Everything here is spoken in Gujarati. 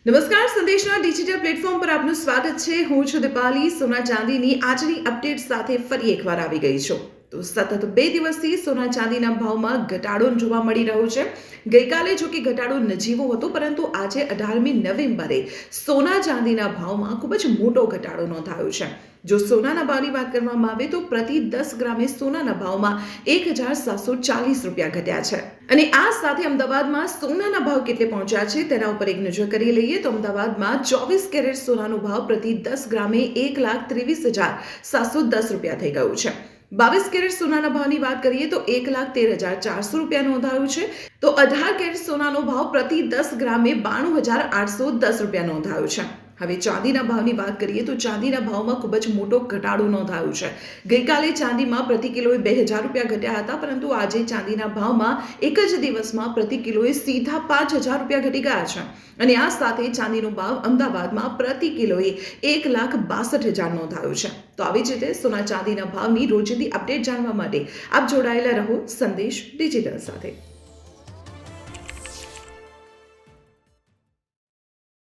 નમસ્કાર, સંદેશના ડિજિટલ પ્લેટફોર્મ પર આપનું સ્વાગત છે. હું છું દીપાલી. સોના ચાંદીની આજની અપડેટ સાથે ફરી એકવાર આવી ગઈ છું. તો સતત 2 દિવસથી સોના ચાંદીના ભાવમાં ઘટાડો જોવા મળી રહ્યો છે. ગઈકાલે જો કે ઘટાડો નજીવો હતો, પરંતુ આજે 18મી નવેમ્બરે સોના ચાંદીના ભાવમાં ખૂબ જ મોટો ઘટાડો નોંધાયો છે. જો સોનાના ભાવની વાત કરવામાં આવે તો પ્રતિ 10 ગ્રામે સોનાના ભાવમાં 1740 રૂપિયા ઘટ્યા છે. અને આ સાથે અમદાવાદમાં સોનાના ભાવ કેટલે પહોંચ્યા છે તેના ઉપર એક નજર કરી લઈએ તો અમદાવાદમાં 24 કેરેટ સોનાનો ભાવ પ્રતિ 10 ગ્રામે 1,23,710 રૂપિયા થઈ ગયું છે. 22 કેરેટ સોનાના ભાવની વાત કરીએ તો 1,13,400 રૂપિયા નોંધાયું છે. તો 18 કેરેટ સોનાનો ભાવ પ્રતિ 10 ગ્રામે 92,810 રૂપિયા નોંધાયો છે. હવે ચાંદીના ભાવની વાત કરીએ તો ચાંદીના ભાવમાં ખૂબ જ મોટો ઘટાડો નોંધાયો છે. ગઈકાલે ચાંદીમાં પ્રતિ કિલોએ 2,000 રૂપિયા ઘટ્યા હતા, પરંતુ આજે ચાંદીના ભાવમાં એક જ દિવસમાં પ્રતિ કિલોએ સીધા 5,000 રૂપિયા ઘટી ગયા છે. અને આ સાથે ચાંદીનો ભાવ અમદાવાદમાં પ્રતિ કિલોએ 1,62,000 નોંધાયો છે. તો આવી જ રીતે સોના ચાંદીના ભાવની રોજિંદી અપડેટ જાણવા માટે આપ જોડાયેલા રહો સંદેશ ડિજિટલ સાથે.